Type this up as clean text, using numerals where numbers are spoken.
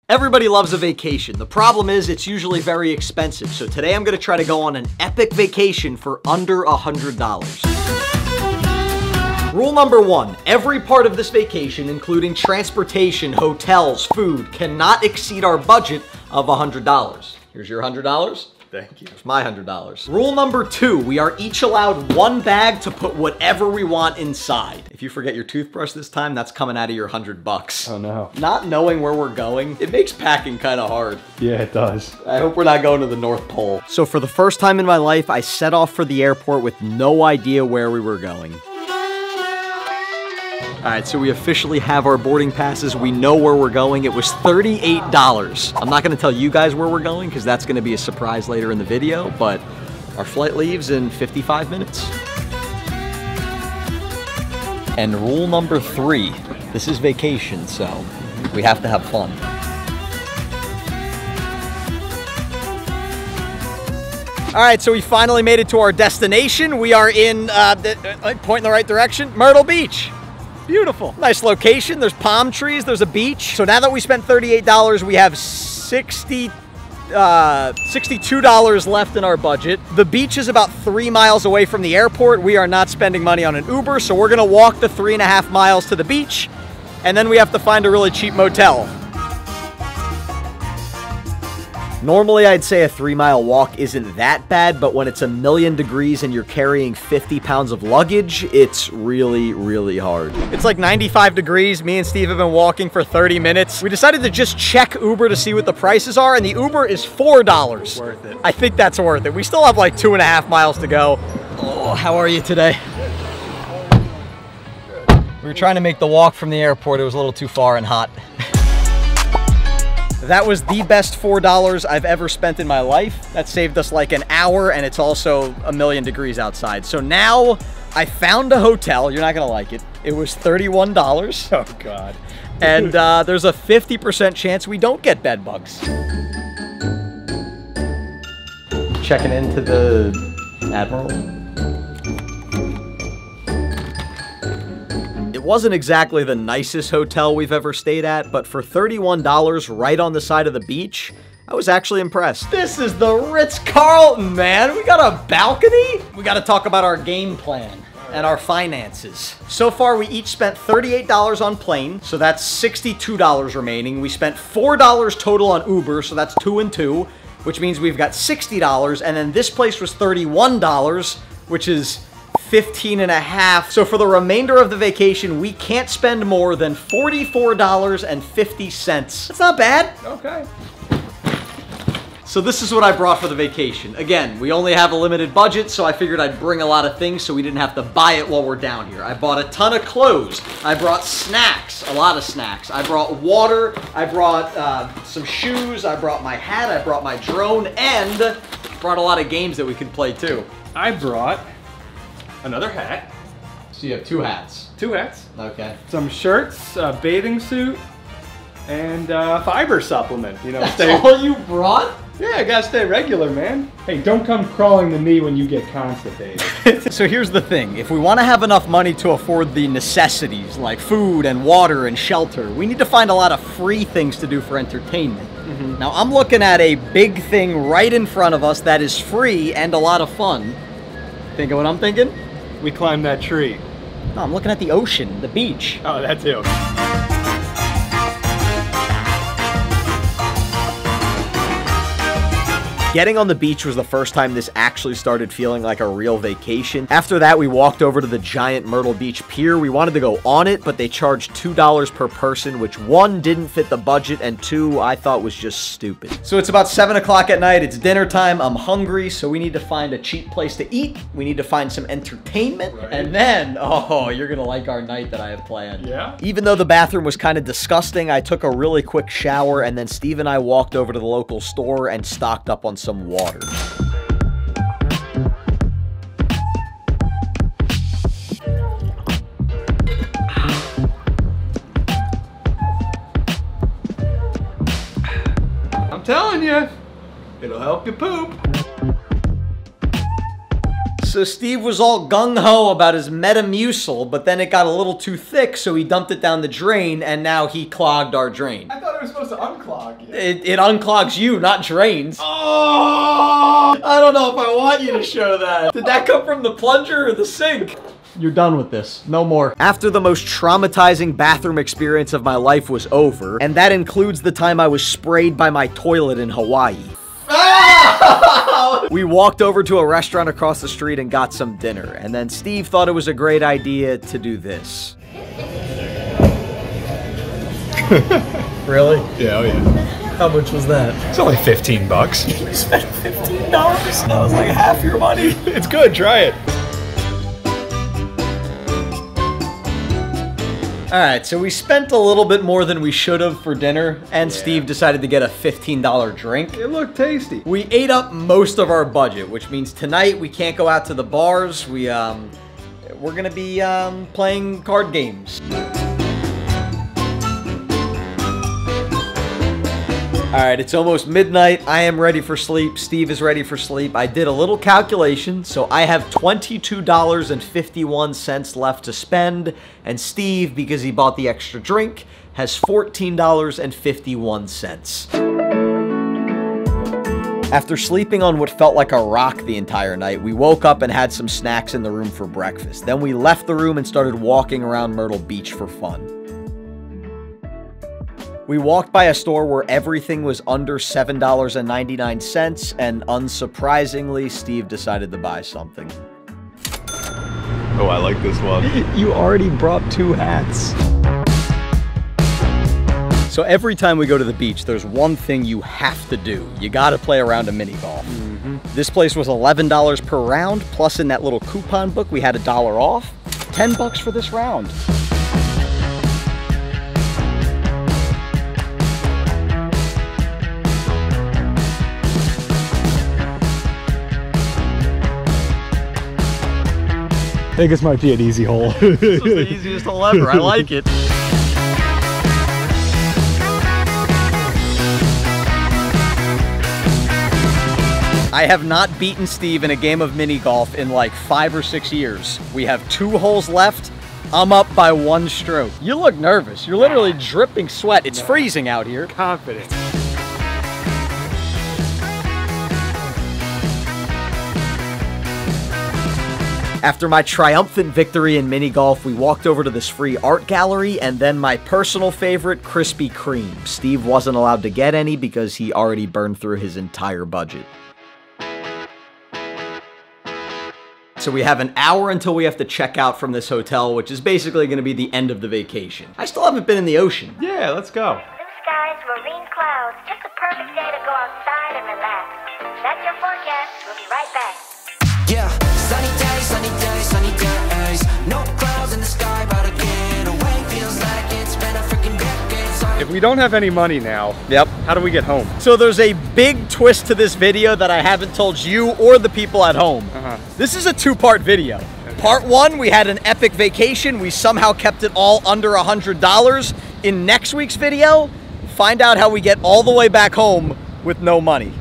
Everybody loves a vacation. The problem is it's usually very expensive. So today I'm gonna try to go on an epic vacation for under $100. Rule number one, every part of this vacation, including transportation, hotels, food, cannot exceed our budget of $100. Here's your $100. Thank you. It's my $100. Rule number two, we are each allowed one bag to put whatever we want inside. If you forget your toothbrush this time, that's coming out of your $100. Oh no. Not knowing where we're going, it makes packing kind of hard. Yeah, it does. I hope we're not going to the North Pole. So for the first time in my life, I set off for the airport with no idea where we were going. All right, so we officially have our boarding passes. We know where we're going. It was $38. I'm not gonna tell you guys where we're going because that's gonna be a surprise later in the video, but our flight leaves in 55 minutes. And rule number three, this is vacation, so we have to have fun. All right, so we finally made it to our destination. We are in, point in the right direction, Myrtle Beach. Beautiful. Nice location. There's palm trees. There's a beach. So now that we spent $38, we have $62 left in our budget. The beach is about 3 miles away from the airport. We are not spending money on an Uber, so we're gonna walk the 3.5 miles to the beach, and then we have to find a really cheap motel. Normally, I'd say a 3-mile walk isn't that bad, but when it's 1,000,000 degrees and you're carrying 50 pounds of luggage, it's really, really hard. It's like 95 degrees. Me and Steve have been walking for 30 minutes. We decided to just check Uber to see what the prices are, and the Uber is $4. Worth it. I think that's worth it. We still have like 2.5 miles to go. Oh, how are you today? We were trying to make the walk from the airport. It was a little too far and hot. That was the best $4 I've ever spent in my life. That saved us like an hour, and it's also 1,000,000 degrees outside. So now I found a hotel. You're not gonna like it. It was $31. Oh God. And there's a 50% chance we don't get bed bugs. Checking into the Admiral. It wasn't exactly the nicest hotel we've ever stayed at, but for $31 right on the side of the beach, I was actually impressed. This is the Ritz-Carlton, man. We got a balcony? We got to talk about our game plan and our finances. So far, we each spent $38 on plane, so that's $62 remaining. We spent $4 total on Uber, so that's 2 and 2, which means we've got $60, and then this place was $31, which is 15.5. So for the remainder of the vacation, we can't spend more than $44.50. That's not bad. Okay. So this is what I brought for the vacation. Again, we only have a limited budget, so I figured I'd bring a lot of things so we didn't have to buy it while we're down here. I bought a ton of clothes. I brought snacks, a lot of snacks. I brought water. I brought some shoes. I brought my hat. I brought my drone, and brought a lot of games that we could play too. I brought another hat. So you have 2 hats. 2 hats. Okay. Some shirts, a bathing suit, and fiber supplement. You know, That's all you brought? Yeah, I gotta stay regular, man. Hey, don't come crawling to me when you get constipated. So here's the thing. If we want to have enough money to afford the necessities like food and water and shelter, we need to find a lot of free things to do for entertainment. Now I'm looking at a big thing right in front of us that is free and a lot of fun. Think of what I'm thinking? We climbed that tree. No, I'm looking at the ocean, the beach. Oh, that too. Getting on the beach was the first time this actually started feeling like a real vacation. After that, we walked over to the giant Myrtle Beach pier. We wanted to go on it, but they charged $2 per person, which 1, didn't fit the budget, and 2, I thought was just stupid. So it's about 7 o'clock at night. It's dinner time. I'm hungry, so we need to find a cheap place to eat. We need to find some entertainment. Right. And then, oh, you're gonna like our night that I have planned. Yeah? Even though the bathroom was kind of disgusting, I took a really quick shower, and then Steve and I walked over to the local store and stocked up on some water. I'm telling you, it'll help you poop. So Steve was all gung-ho about his Metamucil, but then it got a little too thick, so he dumped it down the drain, and now he clogged our drain. I thought it was supposed to unclog. unclog you. It unclogs you, not drains. Oh! I don't know if I want you to show that. Did that come from the plunger or the sink? You're done with this. No more. After the most traumatizing bathroom experience of my life was over, and that includes the time I was sprayed by my toilet in Hawaii. We walked over to a restaurant across the street and got some dinner, and then Steve thought it was a great idea to do this. Really? Yeah, oh yeah. How much was that? It's only 15 bucks. You spent $15? That was like half your money. It's good, try it. Alright, so we spent a little bit more than we should have for dinner, and Steve decided to get a $15 drink. It looked tasty. We ate up most of our budget, which means tonight we can't go out to the bars. We're gonna be playing card games. Alright, it's almost midnight. I am ready for sleep. Steve is ready for sleep. I did a little calculation, so I have $22.51 left to spend, and Steve, because he bought the extra drink, has $14.51. After sleeping on what felt like a rock the entire night, we woke up and had some snacks in the room for breakfast. Then we left the room and started walking around Myrtle Beach for fun. We walked by a store where everything was under $7.99, and unsurprisingly, Steve decided to buy something. Oh, I like this one. You already brought 2 hats. So every time we go to the beach, there's one thing you have to do. You gotta play a round of mini golf. This place was $11 per round, plus in that little coupon book, we had $1 off. 10 bucks for this round. I think this might be an easy hole. This was the easiest hole ever. I like it. I have not beaten Steve in a game of mini golf in like 5 or 6 years. We have 2 holes left. I'm up by 1 stroke. You look nervous. You're literally dripping sweat. It's freezing out here. Confident. After my triumphant victory in mini golf, we walked over to this free art gallery and then my personal favorite, Krispy Kreme. Steve wasn't allowed to get any because he already burned through his entire budget. So we have an hour until we have to check out from this hotel, which is basically going to be the end of the vacation. I still haven't been in the ocean. Yeah, let's go. Blue skies, marine clouds, just a perfect day to go outside and relax. That's your forecast. We'll be right back. Yeah, sunny days, sunny days, sunny days. No clouds in the sky, but again, away feels like it's been a freaking decade. If we don't have any money now, how do we get home? So there's a big twist to this video that I haven't told you or the people at home. This is a 2-part video. Part 1, we had an epic vacation. We somehow kept it all under $100. In next week's video, find out how we get all the way back home with no money.